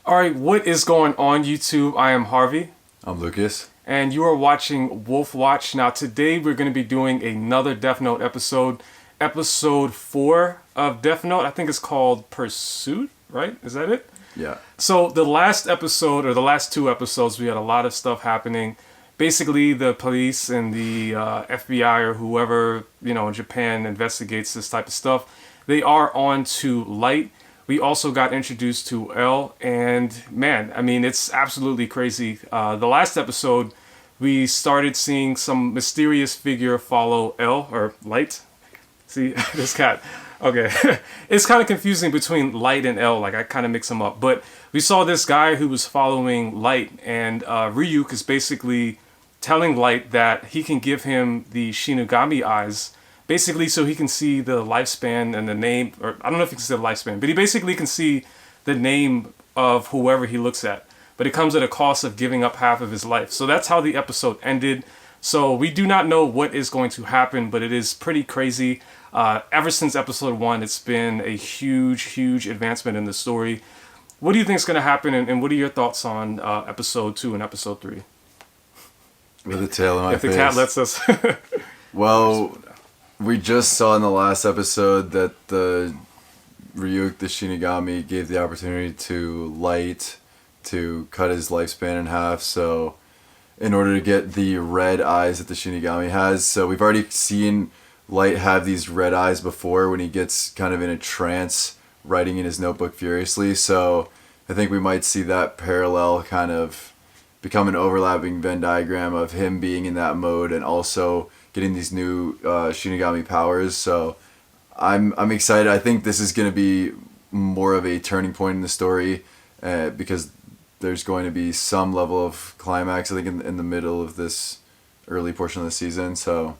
All right, what is going on YouTube? I am Harvey. I'm Lucas. And you are watching WolfWatch. Now today we're going to be doing another Death Note episode. Episode 4 of Death Note. I think it's called Pursuit, right? Is that it? Yeah. So the last episode, or the last 2 episodes, we had a lot of stuff happening. Basically, the police and the FBI or whoever, in Japan investigates this type of stuff, they are on to Light. We also got introduced to L, and man, I mean, it's absolutely crazy. The last episode, we started seeing some mysterious figure follow L, or Light. See, this cat. Okay. It's kind of confusing between Light and L, like I kind of mix them up. But we saw this guy who was following Light, and Ryuk is basically telling Light that he can give him the Shinigami eyes, basically so he can see the lifespan and the name, or I don't know if he can see the lifespan, but he basically can see the name of whoever he looks at. But it comes at a cost of giving up half of his life. So that's how the episode ended. So we do not know what is going to happen, but it is pretty crazy. Ever since episode 1, it's been a huge advancement in the story. What do you think is going to happen, and what are your thoughts on episode 2 and episode 3? With a tail in my face. If the cat lets us. Well, we just saw in the last episode that the Ryuk, the Shinigami, gave the opportunity to Light to cut his lifespan in half. So, in order to get the red eyes that the Shinigami has, so we've already seen Light have these red eyes before when he gets kind of in a trance, writing in his notebook furiously. So, I think we might see that parallel kind of become an overlapping Venn diagram of him being in that mode and also getting these new Shinigami powers. So I'm excited. I think this is going to be more of a turning point in the story because there's going to be some level of climax, I think, in the middle of this early portion of the season. So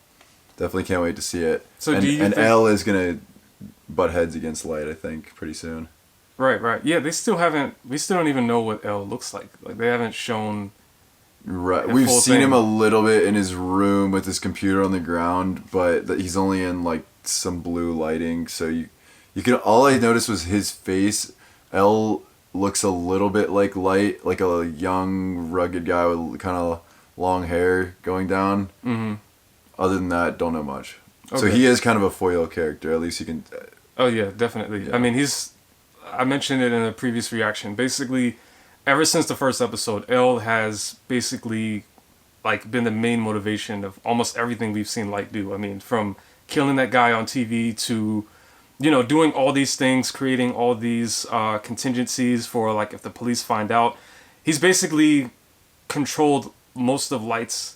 definitely can't wait to see it. So and L is going to butt heads against Light, I think, pretty soon. Right. Yeah, we still don't even know what L looks like. Like, they haven't shown. Right. We've seen him a little bit in his room with his computer on the ground, but he's only in, like, some blue lighting. So you can, all I noticed was his face. L looks a little bit like Light, like a young, rugged guy with kind of long hair going down. Mm-hmm. Other than that, don't know much. Okay. So he is kind of a foil character. At least you can. Oh yeah, definitely. Yeah. I mean, I mentioned it in a previous reaction. Basically, ever since the first episode, L has basically been the main motivation of almost everything we've seen Light do. I mean, from killing that guy on TV to, doing all these things, creating all these contingencies for if the police find out. He's basically controlled most of Light's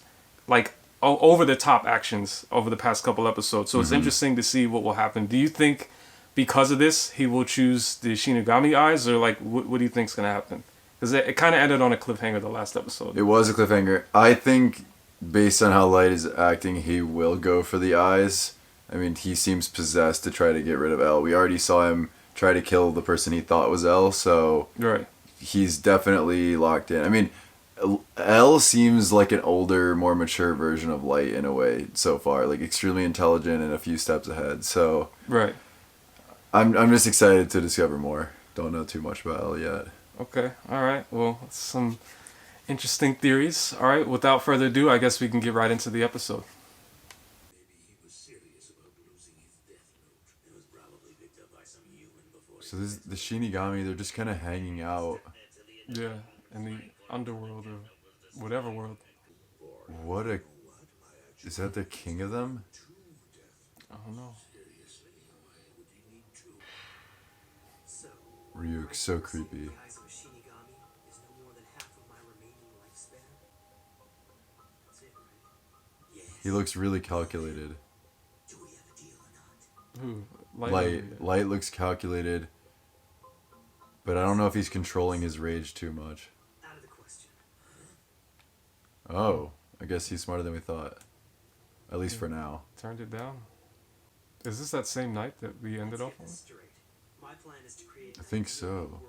over the top actions over the past couple episodes. So it's interesting to see what will happen. Do you think, because of this, he will choose the Shinigami eyes, or what do you think's gonna happen? Because it kind of ended on a cliffhanger the last episode. It was a cliffhanger. I think, based on how Light is acting, he will go for the eyes. I mean, he seems possessed to try to get rid of L. We already saw him try to kill the person he thought was L, so right. He's definitely locked in. I mean, L seems like an older, more mature version of Light in a way so far, extremely intelligent and a few steps ahead. So right. I'm just excited to discover more. Don't know too much about L yet. Okay. All right. Well, some interesting theories. All right. Without further ado, I guess we can get right into the episode. So this is the Shinigami. They're just kind of hanging out. Yeah, in the underworld or whatever world. Is that the king of them? I don't know. Ryuk, so creepy. He looks really calculated. Who? Light looks calculated, but I don't know if he's controlling his rage too much. Oh, I guess he's smarter than we thought. At least for now. Turned it down. Is this that same night that we ended off on? I think so.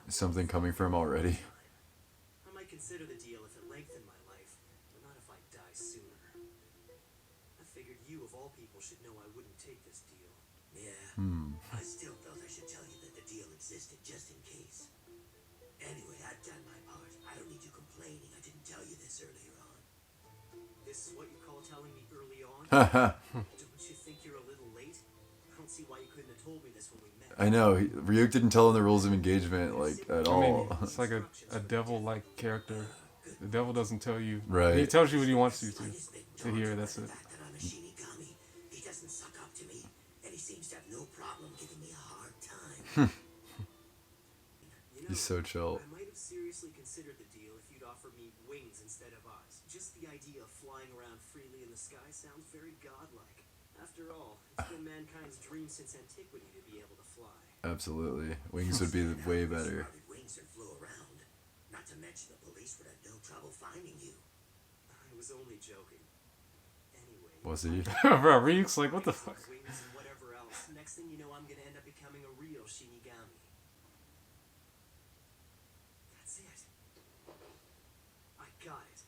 Is something coming for him already? I might consider the deal if it lengthened my life, but not if I die sooner. I figured you, of all people, should know I wouldn't take this deal. Yeah. I still felt I should tell you that the deal existed just in case. Anyway, I've done my part. I don't need you complaining I didn't tell you this earlier on. This is what you call telling me early on? Don't you think you're a little late? I don't see why you couldn't have told me this when we met. I know. Ryuk didn't tell him the rules of engagement, like, at I mean, all. it's like a devil-like character. The devil doesn't tell you. Right. He tells you what he wants you to hear. That's it. The fact that I'm a Shinigami, he doesn't suck up to me, and he seems to have no problem giving me a hard time. He's so chill. I might have seriously considered the deal if you'd offer me wings instead of eyes. Just the idea of flying around freely in the sky sounds very godlike. After all, it's been mankind's dream since antiquity to be able to fly. Absolutely. Wings would be way better. Wings and flew around. Not to mention the police would have no trouble finding you. I was only joking. Anyway. Was he? Bro, Ryuk's like, what the fuck? Wings and whatever else. Next thing you know, I'm gonna end up becoming a real Shinigami. That's it. I got it.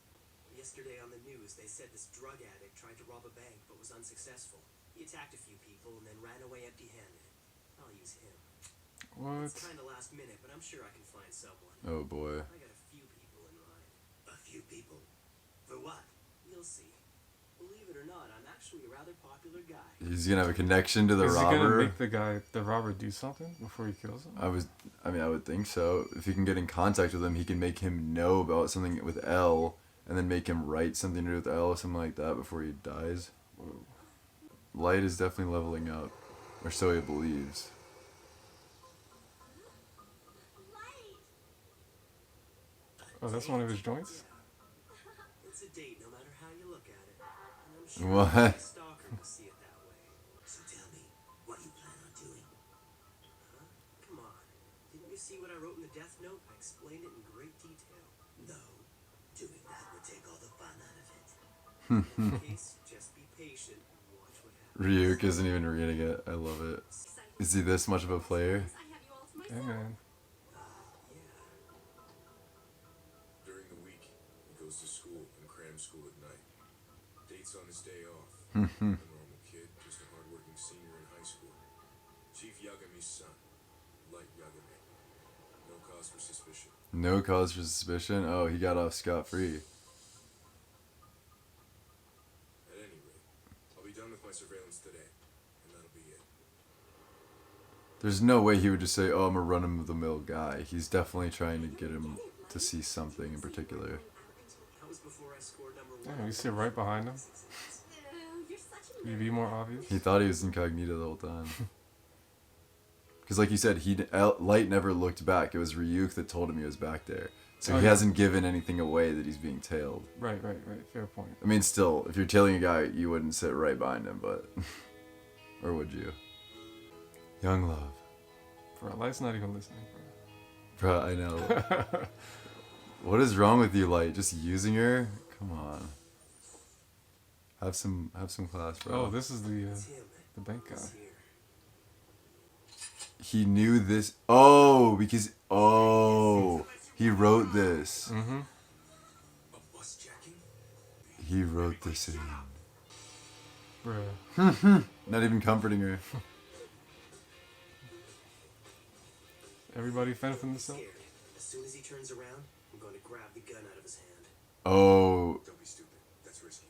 Yesterday on the news, they said this drug addict tried to rob a bank but was unsuccessful. He attacked a few people and then ran away empty-handed. I'll use him. What? It's kind of last minute, but I'm sure I can find someone. Oh boy. I got a few people in mind. A few people? For what? You'll see. Believe it or not, I'm actually a rather popular guy. He's gonna have a connection to the Is he gonna robber. make the robber do something before he kills him? I would think so. If he can get in contact with him, he can make him know about something with L, and then make him write something to do with L or something like that before he dies. Whoa. Light is definitely leveling up, or so he believes. Oh, that's one of his joints? It's a date, no matter how you look at it. And I'm sure What? a stalker will see it that way. So tell me, what do you plan on doing? Huh? Come on. Didn't you see what I wrote in the death note? I explained it in great detail. No. Doing that would take all the fun out of it. In any case, just be patient and watch what happens. Ryuk isn't even reading it. I love it. Is he this much of a player? Yeah, man. During the week, he goes to school and crams school at night. Dates on his day off. A normal kid, just a hardworking senior in high school. Chief Yagami's son, Light Yagami. No cause for suspicion. No cause for suspicion? Oh, he got off scot-free. At any rate, I'll be done with my surveillance today, and that'll be it. There's no way he would just say, oh, I'm a run-of-the-mill guy. He's definitely trying to get him to see something in particular. That was before I scored number Yeah, one. you sit right behind him. Could you be more obvious? He thought he was incognito the whole time. Because like you said, Light never looked back. It was Ryuk that told him he was back there. So Oh, he yeah. hasn't given anything away that he's being tailed. Right. Fair point. I mean, still, if you're tailing a guy, you wouldn't sit right behind him, but... or would you? Young love. Bro, Light's not even listening, Bro, I know. What is wrong with you, Light? Just using her? Come on. Have some class, bro. bro. Oh, this is Tim, the bank guy. is here. He knew this. Oh, because... Oh, he wrote this. Mm-hmm. A bus jacking? He wrote this in. Bruh. Not even comforting her. Everybody fend for themselves? Scared. As soon as he turns around, I'm going to grab the gun out of his hand. Oh, Don't be stupid. That's risky.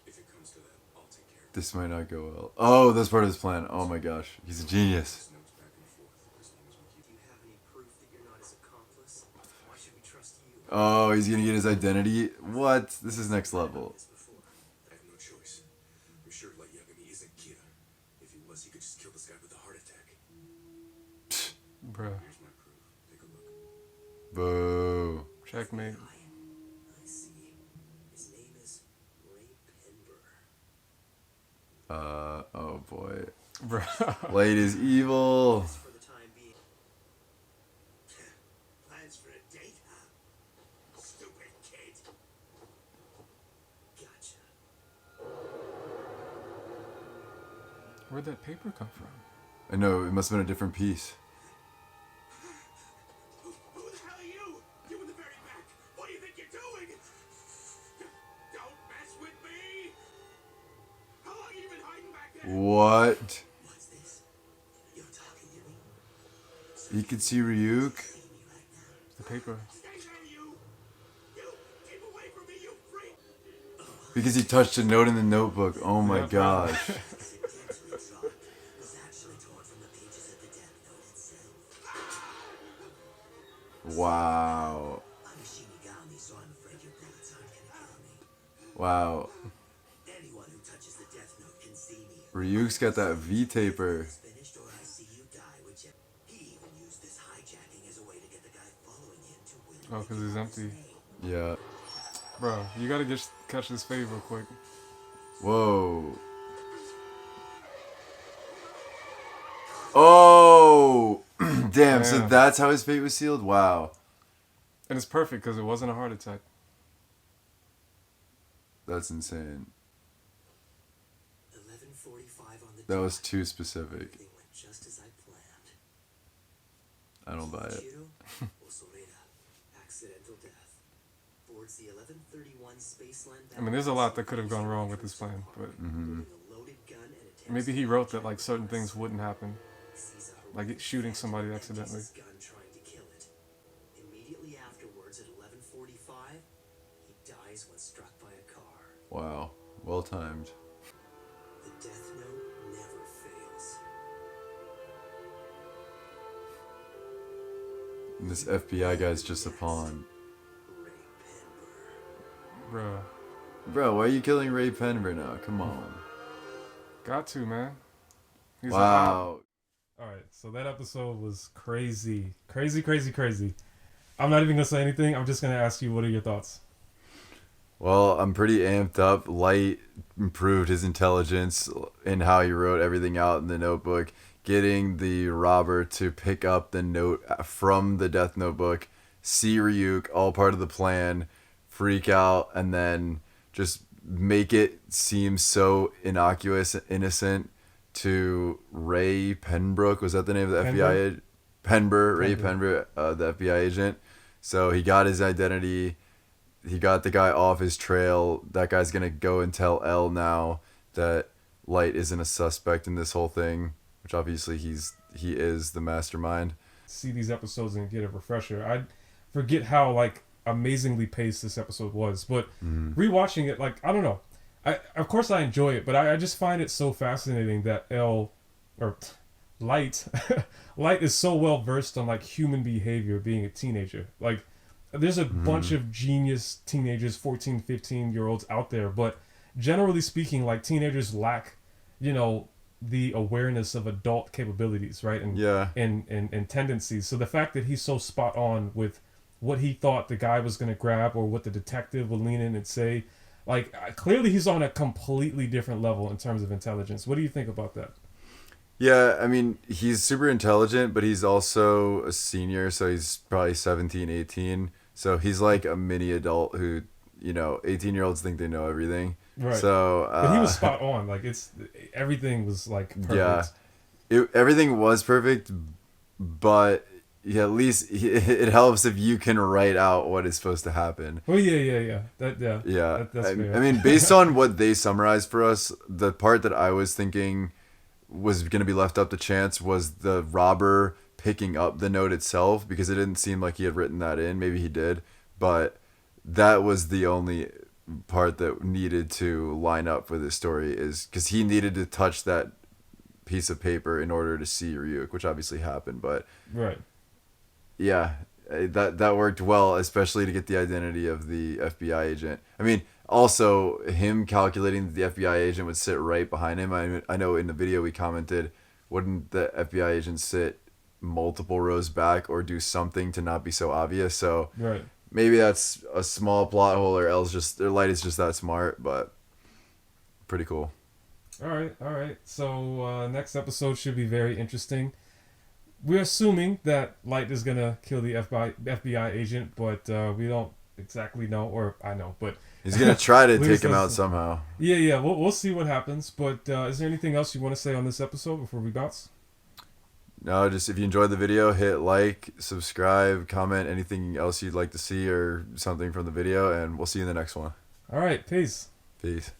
If it comes to that, I'll take care of it. this might not go well. Oh, that's part of his plan. Oh my gosh. He's a genius. Notes back and forth, as long as we keep Do you have any proof that you're not his accomplice? Why should we trust you? Oh, he's gonna get his identity? What? This is next level. This before. I have no choice. I'm sure Light Yagami isn't Kira. If he was, he could just kill this guy with a heart attack. Bruh. Here's my proof. Take a look. Boo. Checkmate. I see. His name is Ray Penber. Oh boy. Bruh. Light is evil. For the time being. Plans for a date, huh? Stupid kid. Gotcha. Where'd that paper come from? I know, it must have been a different piece. Who the hell are you? You in the very back. What do you think you're doing? Don't mess with me. How long have you been hiding back there? What? What's this? He could see Ryuk. The paper. Because he touched a note in the notebook. Oh my Yeah. gosh. Wow. I'm a Shinigami, so I'm afraid your bullets aren't gonna kill me. Wow. Anyone who touches the Death Note can see me. Ryuk's got that V-taper. Finished or I see you die, whichever. He even used this hijacking as a way to get the guy following him to Oh, willingly because he's empty. Yeah. Bro, you gotta just catch this fade real quick. Whoa. Oh! Damn, so Damn. that's how his fate was sealed? Wow. And it's perfect because it wasn't a heart attack. That's insane. 11:45 on the That was dot. too specific. Everything went just as I planned. I don't buy it. Ichiro Osoreda, accidental death. Boards the 1131 Spaceland. I mean, there's a lot that could have gone wrong with this plan, but maybe he wrote that like certain things wouldn't happen, like shooting somebody accidentally. Trying to kill it. Immediately afterwards, at 11:45, he dies when struck by a car. Wow. Well timed. The Death Note never fails. And this FBI guy's just a pawn. Ray Penber. Bro, Bro, why are you killing Ray Penber now? Come on. got to, man. He's Wow. All right, so that episode was crazy. Crazy. I'm not even gonna say anything. I'm just gonna ask you, what are your thoughts? Well, I'm pretty amped up. Light improved his intelligence in how he wrote everything out in the notebook. Getting the robber to pick up the note from the Death Notebook, see Ryuk, all part of the plan, freak out, and then just make it seem so innocuous and innocent to Ray Penbrook. Was that the name of the FBI agent? Penber, Ray Penber, the FBI agent. So he got his identity. He got the guy off his trail. That guy's going to go and tell L now that Light isn't a suspect in this whole thing, which obviously he is the mastermind. See these episodes and get a refresher. I forget how like amazingly paced this episode was, but rewatching it, like I don't know. Of course I enjoy it, but I just find it so fascinating that Light Light is so well versed on like human behavior being a teenager. Like there's a bunch of genius teenagers, 14, 15-year-olds out there, but generally speaking, like teenagers lack, the awareness of adult capabilities, right? And tendencies. So the fact that he's so spot on with what he thought the guy was going to grab or what the detective would lean in and say, like clearly he's on a completely different level in terms of intelligence. What do you think about that? Yeah, I mean, he's super intelligent, but he's also a senior, so he's probably 17, 18. So he's like a mini adult who, 18-year-olds think they know everything. Right. So, but he was spot on. Like everything was like perfect. Yeah, everything was perfect, but at least it helps if you can write out what is supposed to happen. Oh yeah. That's fair. I mean, based on what they summarized for us, the part that I was thinking was going to be left up to chance was the robber picking up the note itself, because it didn't seem like he had written that in. Maybe he did, but that was the only part that needed to line up with his story, is because he needed to touch that piece of paper in order to see Ryuk, which obviously happened. But right. Yeah, that worked well, especially to get the identity of the FBI agent. I mean, also him calculating that the FBI agent would sit right behind him. I know in the video we commented, wouldn't the FBI agent sit multiple rows back or do something to not be so obvious? So right. Maybe that's a small plot hole, or Light is just that smart, but pretty cool. All right. So next episode should be very interesting. We're assuming that Light is gonna kill the FBI agent, but we don't exactly know, or I know, but he's gonna try to take him out somehow. Yeah. We'll see what happens. But is there anything else you want to say on this episode before we bounce? No, just if you enjoyed the video, hit like, subscribe, comment anything else you'd like to see or something from the video, and we'll see you in the next one. All right, peace. Peace.